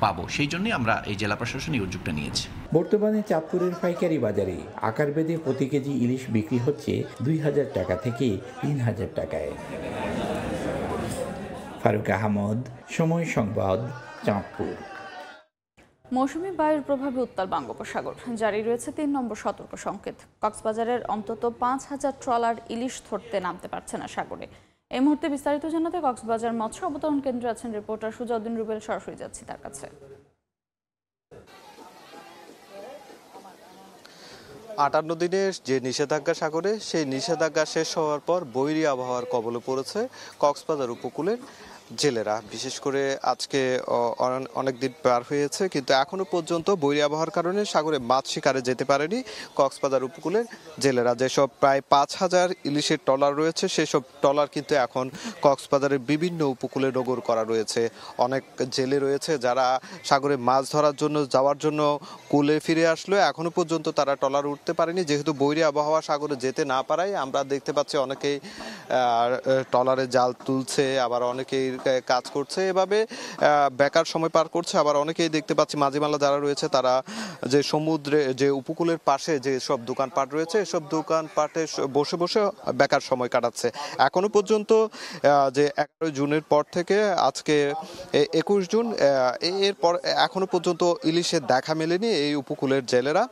পাবো। সেই জন্যই আমরা এই জেলা প্রশাসন এই উদ্যোগটা নিয়েছি। বর্তমানে চাঁদপুরের পাইকারি বাজারে আকার ভেদে প্রতি কেজি ইলিশ বিক্রি হচ্ছে 2,000 টাকা থেকে 3,000 টাকায়। ফারুক আহমদ, সময় সংবাদ, চাঁদপুর। মৌসুমী বায়ুর প্রভাবে উত্তাল বঙ্গোপসাগর, জারি রয়েছে 3 নম্বর সতর্ক সংকেত। কক্সবাজারের অন্তত 5,000 ট্রলার ইলিশ ধরতে নামতে পারছে না সাগরে। এই মুহূর্তে বিস্তারিত জানাতে কক্সবাজার মৎস্য অবতরণ কেন্দ্রে আছেন রিপোর্টার সুজাউদ্দিন রুবেল, সরাসরি যাচ্ছি তার কাছে। 58 দিনের যে নিষেধাজ্ঞা সাগরে, সেই নিষেধাজ্ঞা শেষ হওয়ার পর বৈরী আবহাওয়ার কবলে পড়েছে কক্সবাজার উপকূলের জেলেরা। বিশেষ করে আজকে অনেক দিন পার হয়েছে, কিন্তু এখনো পর্যন্ত বৈরী আবহাওয়ার কারণে সাগরে মাছ শিকারে যেতে পারেনি কক্সবাজার উপকূলের জেলেরা। যেসব প্রায় 5,000 ইলিশের ট্রলার রয়েছে, সেসব ট্রলার কিন্তু এখন কক্সবাজারের বিভিন্ন উপকূলে নগর করা রয়েছে। অনেক জেলে রয়েছে যারা সাগরে মাছ ধরার জন্য যাওয়ার জন্য কুলে ফিরে আসলো, এখনো পর্যন্ত তারা ট্রলার উঠতে পারেনি। যেহেতু বৈরী আবহাওয়া সাগরে যেতে না পারায় আমরা দেখতে পাচ্ছি অনেকেই ট্রলারে জাল তুলছে, আবার অনেকেই কাজ করছে, এভাবে বেকার সময় পার করছে। আবার অনেকেই দেখতে পাচ্ছি মাঝিমালা যারা রয়েছে তারা যে সমুদ্রে যে উপকূলের পাশে যে সব দোকানপাট রয়েছে, এসব দোকানপাটে বসে বসে বেকার সময় কাটাচ্ছে। এখনো পর্যন্ত যে 11 জুনের পর থেকে আজকে 21 জুন, এরপর এখনো পর্যন্ত ইলিশের দেখা মেলেনি এই উপকূলের জেলেরা।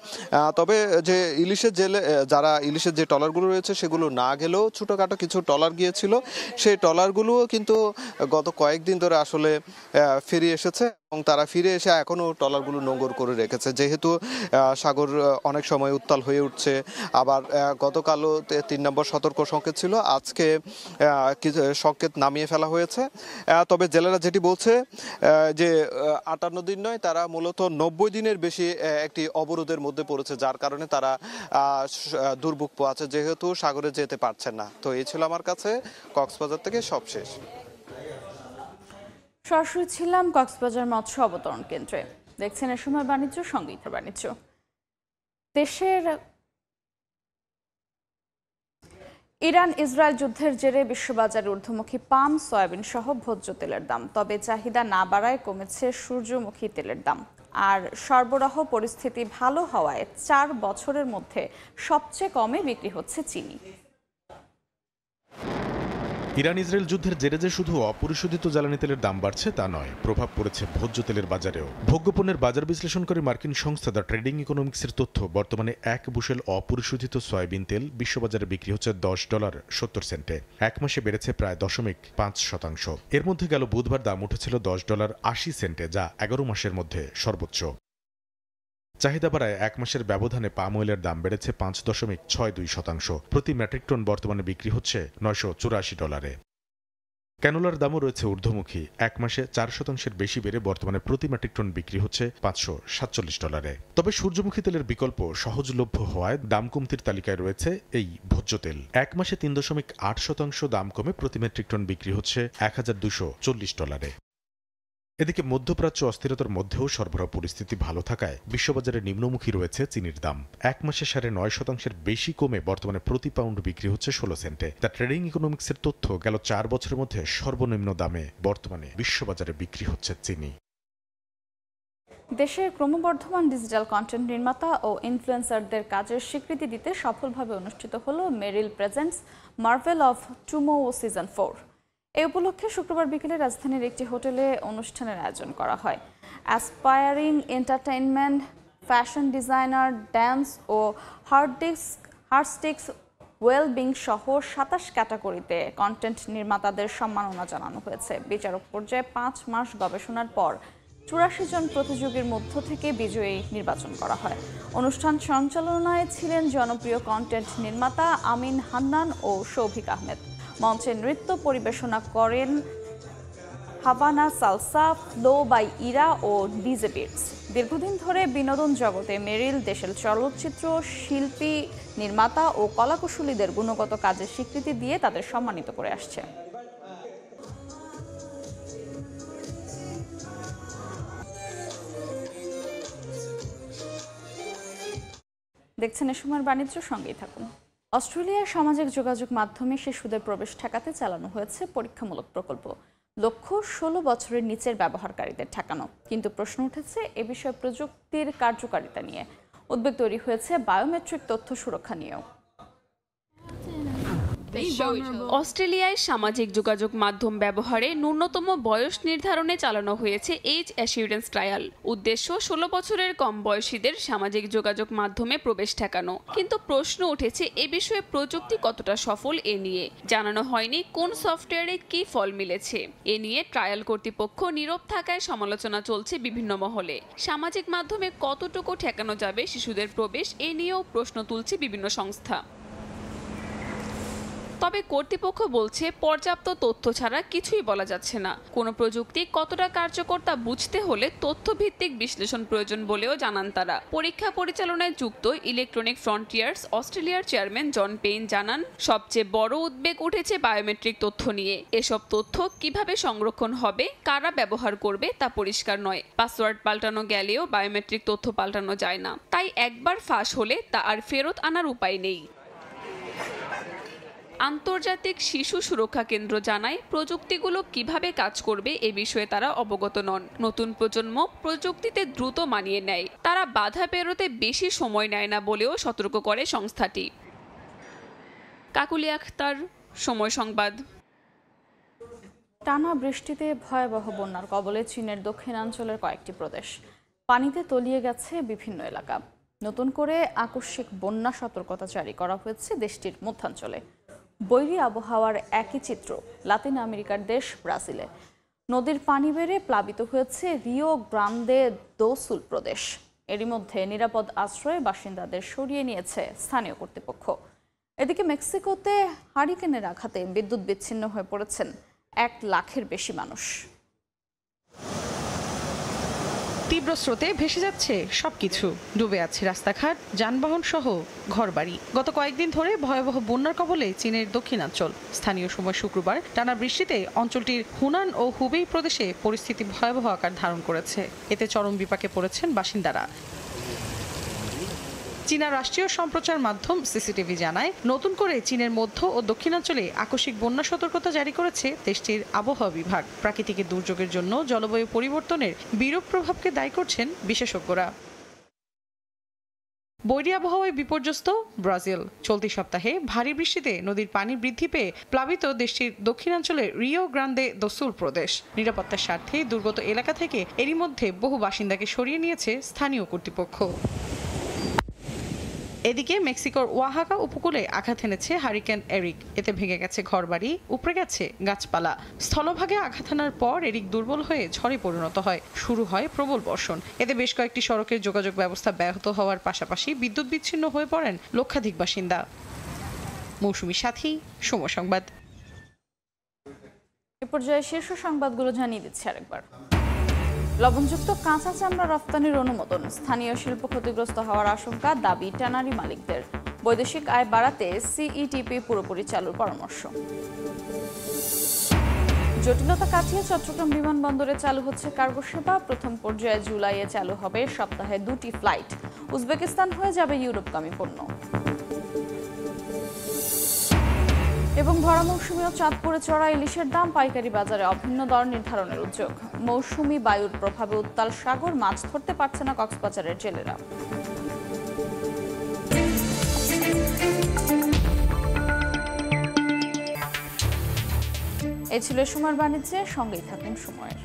তবে যে ইলিশের জেলে যারা ইলিশের যে ট্রলারগুলো রয়েছে সেগুলো না গেলেও ছোটোখাটো কিছু ট্রলার গিয়েছিল, সেই ট্রলারগুলোও কিন্তু গত কয়েকদিন ধরে আসলে ফিরে এসেছে এবং তারা ফিরে এসে এখনও ট্রলারগুলো নোঙর করে রেখেছে। যেহেতু সাগর অনেক সময় উত্তাল হয়ে উঠছে, আবার গতকালও 3 নম্বর সতর্ক সংকেত ছিল, আজকে কিছু সংকেত নামিয়ে ফেলা হয়েছে। তবে জেলেরা যেটি বলছে যে 58 দিন নয়, তারা মূলত 90 দিনের বেশি একটি অবরোধের মধ্যে পড়েছে, যার কারণে তারা দুর্ভোগ পোহাচ্ছে, যেহেতু সাগরে যেতে পারছেন না। তো এই ছিল আমার কাছে কক্সবাজার থেকে সবশেষ। সরাসরি ছিলাম কক্সবাজার মৎস্য অবতরণ কেন্দ্রে। দেখছেন এ সময় বাণিজ্য, সংগীত বাণিজ্য। দেশের ইরান ইসরায়েল যুদ্ধের জেরে বিশ্ববাজারে ঊর্ধ্বমুখী পাম, সয়াবিন সহ ভোজ্য তেলের দাম। তবে চাহিদা না বাড়ায় কমেছে সূর্যমুখী তেলের দাম। আর সরবরাহ পরিস্থিতি ভালো হওয়ায় 4 বছরের মধ্যে সবচেয়ে কমে বিক্রি হচ্ছে চিনি। ইরান ইসরায়েল যুদ্ধের জেরে যে শুধু অপরিশোধিত জ্বালানি তেলের দাম বাড়ছে তা নয়, প্রভাব পড়েছে ভোজ্য তেলের বাজারেও। ভোগ্যপণ্যের বাজার বিশ্লেষণকারী মার্কিন সংস্থা দ্য ট্রেডিং ইকোনমিক্সের তথ্য, বর্তমানে 1 বুশেল অপরিশোধিত সয়াবিন তেল বিশ্ববাজারে বিক্রি হচ্ছে $10.70। এক মাসে বেড়েছে প্রায় 0.5%। এর মধ্যে গেল বুধবার দাম উঠেছিল $10.80, যা 11 মাসের মধ্যে সর্বোচ্চ। চাহিদা বাড়ায় 1 মাসের ব্যবধানে পাম অয়েলের দাম বেড়েছে 5.62%। প্রতি মেট্রিক টন বর্তমানে বিক্রি হচ্ছে $984। ক্যানোলার দামও রয়েছে ঊর্ধ্বমুখী। এক মাসে 4% বেশি বেড়ে বর্তমানে প্রতি মেট্রিক টন বিক্রি হচ্ছে $547। তবে সূর্যমুখী তেলের বিকল্প সহজলভ্য হওয়ায় দাম কমতির তালিকায় রয়েছে এই ভোজ্য তেল। এক মাসে 3.8% দাম কমে প্রতি মেট্রিক টন বিক্রি হচ্ছে $1,240। এদিকে মধ্যপ্রাচ্য অস্থিরতার মধ্যেও সরবরাহ পরিস্থিতি ভালো থাকায় বিশ্ববাজারে নিম্নমুখী রয়েছে চিনির দাম। এক মাসে 9.5% বেশি কমে বর্তমানে প্রতি পাউন্ড বিক্রি হচ্ছে 16 সেন্টে। দ্য ট্রেডিং ইকোনমিক্সের তথ্য, গেল 4 বছরের মধ্যে সর্বনিম্ন দামে বর্তমানে বিশ্ববাজারে বিক্রি হচ্ছে চিনি। দেশে ক্রমবর্ধমান ডিজিটাল কন্টেন্ট নির্মাতা ও ইনফ্লুয়েন্সারদের কাজের স্বীকৃতি দিতে সফলভাবে অনুষ্ঠিত হলো Meril presents marvel of tomorrow season 4। এই উপলক্ষে শুক্রবার বিকেলে রাজধানীর একটি হোটেলে অনুষ্ঠানের আয়োজন করা হয়। Aspiring entertainment, fashion designer, dance ও হার্টস্টিক্স ওয়েলবিং সহ 27 ক্যাটাগরিতে কন্টেন্ট নির্মাতাদের সম্মাননা জানানো হয়েছে। বিচারক পর্যায়ে 5 মাস গবেষণার পর 84 জন প্রতিযোগীর মধ্য থেকে বিজয়ী নির্বাচন করা হয়। অনুষ্ঠান সঞ্চালনায় ছিলেন জনপ্রিয় কন্টেন্ট নির্মাতা আমিন হান্নান ও শৌভিক আহমেদ। মঞ্চে নৃত্য পরিবেশনা করেন Havana salsa, flow by Ira ও ডিজে বিটস। দীর্ঘদিন ধরে বিনোদন জগতে মেরিল দেশের চলচ্চিত্র শিল্পী, নির্মাতা ও কলাকুশলীদের গুণগত কাজের স্বীকৃতি দিয়ে তাদের সম্মানিত করে আসছে। দেখছেন এ সময়ের বাণিজ্য, সঙ্গেই থাকুন। অস্ট্রেলিয়ার সামাজিক যোগাযোগ মাধ্যমে শিশুদের প্রবেশ ঠেকাতে চালানো হয়েছে পরীক্ষামূলক প্রকল্প। লক্ষ্য 16 বছরের নিচের ব্যবহারকারীদের ঠেকানো। কিন্তু প্রশ্ন উঠেছে এ বিষয়ে প্রযুক্তির কার্যকারিতা নিয়ে। উদ্বেগ তৈরি হয়েছে বায়োমেট্রিক তথ্য সুরক্ষা নিয়েও। অস্ট্রেলিয়ায় সামাজিক যোগাযোগ মাধ্যম ব্যবহারে ন্যূনতম বয়স নির্ধারণে চালানো হয়েছে এজ অ্যাসিউরেন্স ট্রায়াল। উদ্দেশ্য 16 বছরের কম বয়সীদের সামাজিক যোগাযোগ মাধ্যমে প্রবেশ ঠেকানো। কিন্তু প্রশ্ন উঠেছে এ বিষয়ে প্রযুক্তি কতটা সফল এ নিয়ে। জানানো হয়নি কোন সফটওয়্যারে কী ফল মিলেছে। এ নিয়ে ট্রায়াল কর্তৃপক্ষ নীরব থাকায় সমালোচনা চলছে বিভিন্ন মহলে। সামাজিক মাধ্যমে কতটুকু ঠেকানো যাবে শিশুদের প্রবেশ, এ নিয়েও প্রশ্ন তুলছে বিভিন্ন সংস্থা। তবে কর্তৃপক্ষ বলছে পর্যাপ্ত তথ্য ছাড়া কিছুই বলা যাচ্ছে না। কোনো প্রযুক্তি কতটা কার্যকর তা বুঝতে হলে তথ্যভিত্তিক বিশ্লেষণ প্রয়োজন বলেও জানান তারা। পরীক্ষা পরিচালনায় যুক্ত ইলেকট্রনিক ফ্রন্টিয়ার্স অস্ট্রেলিয়ার চেয়ারম্যান জন পেইন জানান, সবচেয়ে বড় উদ্বেগ উঠেছে বায়োমেট্রিক তথ্য নিয়ে। এসব তথ্য কিভাবে সংরক্ষণ হবে, কারা ব্যবহার করবে তা পরিষ্কার নয়। পাসওয়ার্ড পাল্টানো গেলেও বায়োমেট্রিক তথ্য পাল্টানো যায় না, তাই একবার ফাঁস হলে তা আর ফেরত আনার উপায় নেই। আন্তর্জাতিক শিশু সুরক্ষা কেন্দ্র জানায় প্রযুক্তিগুলো কিভাবে কাজ করবে এ বিষয়ে তারা অবগত নন। নতুন প্রজন্ম প্রযুক্তিতে দ্রুত মানিয়ে নেয়, তারা বাধা পেরোতে বেশি সময় নেয় না বলেও সতর্ক করে সংস্থাটি। কাকুলি আখতার, সময় সংবাদ। টানা বৃষ্টিতে ভয়াবহ বন্যার কবলে চীনের দক্ষিণাঞ্চলের কয়েকটি প্রদেশ। পানিতে তলিয়ে গেছে বিভিন্ন এলাকা। নতুন করে আকস্মিক বন্যা সতর্কতা জারি করা হয়েছে দেশটির মধ্যাঞ্চলে। বৈরী আবহাওয়ার একই চিত্র লাতিন আমেরিকার দেশ ব্রাজিলে। নদীর পানি বেড়ে প্লাবিত হয়েছে রিও গ্রান্দে দো সুল প্রদেশ। এরই মধ্যে নিরাপদ আশ্রয়ে বাসিন্দাদের সরিয়ে নিয়েছে স্থানীয় কর্তৃপক্ষ। এদিকে মেক্সিকোতে হারিকেনের আঘাতে বিদ্যুৎ বিচ্ছিন্ন হয়ে পড়েছেন 1 লাখের বেশি মানুষ। তীব্র স্রোতে ভেসে যাচ্ছে সবকিছু, ডুবে আছে রাস্তাঘাট, যানবাহন সহ ঘরবাড়ি। গত কয়েকদিন ধরে ভয়াবহ বন্যার কবলে চীনের দক্ষিণাঞ্চল। স্থানীয় সময় শুক্রবার টানা বৃষ্টিতে অঞ্চলটির হুনান ও হুবেই প্রদেশে পরিস্থিতি ভয়াবহ আকার ধারণ করেছে। এতে চরম বিপাকে পড়েছেন বাসিন্দারা। চীনা রাষ্ট্রীয় সম্প্রচার মাধ্যম সিসিটিভি জানায়, নতুন করে চীনের মধ্য ও দক্ষিণাঞ্চলে আকস্মিক বন্যা সতর্কতা জারি করেছে দেশটির আবহাওয়া বিভাগ। প্রাকৃতিক দুর্যোগের জন্য জলবায়ু পরিবর্তনের বিরূপ প্রভাবকে দায়ী করছেন বিশেষজ্ঞরা। বৈরী আবহাওয়ায় বিপর্যস্ত ব্রাজিল। চলতি সপ্তাহে ভারী বৃষ্টিতে নদীর পানি বৃদ্ধি পেয়ে প্লাবিত দেশটির দক্ষিণাঞ্চলের রিও গ্রান্দে দো সুল প্রদেশ। নিরাপত্তার স্বার্থে দুর্গত এলাকা থেকে এরই মধ্যে বহু বাসিন্দাকে সরিয়ে নিয়েছে স্থানীয় কর্তৃপক্ষ। এদিকে মেক্সিকোর ওয়াহাকা উপকূলে আঘাত এনেছে হারিকেন এরিক। এতে ভেঙে গেছে ঘরবাড়ি, উপড়ে গেছে গাছপালা। স্থলভাগে আঘাত হানার পর এরিক দুর্বল হয়ে ঝড়ে পরিণত হয়। শুরু হয় প্রবল বর্ষণ। এতে বেশ কয়েকটি সড়কের যোগাযোগ ব্যবস্থা ব্যাহত হওয়ার পাশাপাশি বিদ্যুৎ বিচ্ছিন্ন হয়ে পড়েন লক্ষাধিক বাসিন্দা। মৌসুমী সাথী, সময় সংবাদ। এ পর্যায়ে শীর্ষ সংবাদগুলো জানিয়ে দিচ্ছি আরেকবার। লবণযুক্ত কাঁচা চামড়া রফতানির অনুমোদন, স্থানীয় শিল্প ক্ষতিগ্রস্ত হওয়ার আশঙ্কা, দাবি ট্যানারি মালিকদের। বৈদেশিক আয় বাড়াতে সিইটিপি পুরোপুরি চালুর পরামর্শ। জটিলতা কাটিয়ে চট্টগ্রাম বিমানবন্দরে চালু হচ্ছে কার্গো সেবা। প্রথম পর্যায়ে জুলাইয়ে চালু হবে সপ্তাহে 2টি ফ্লাইট। উজবেকিস্তান হয়ে যাবে ইউরোপগামী পণ্য। এবং ভরা মৌসুমীও চাঁদপুরে চড়া ইলিশের দাম, পাইকারি বাজারে অভিন্ন দর নির্ধারণের উদ্যোগ। মৌসুমী বায়ুর প্রভাবে উত্তাল সাগর, মাছ ধরতে পারছে না কক্সবাজারের জেলেরা। এই ছিল সময়ের বাণিজ্যে, সঙ্গেই থাকুন সময়ের।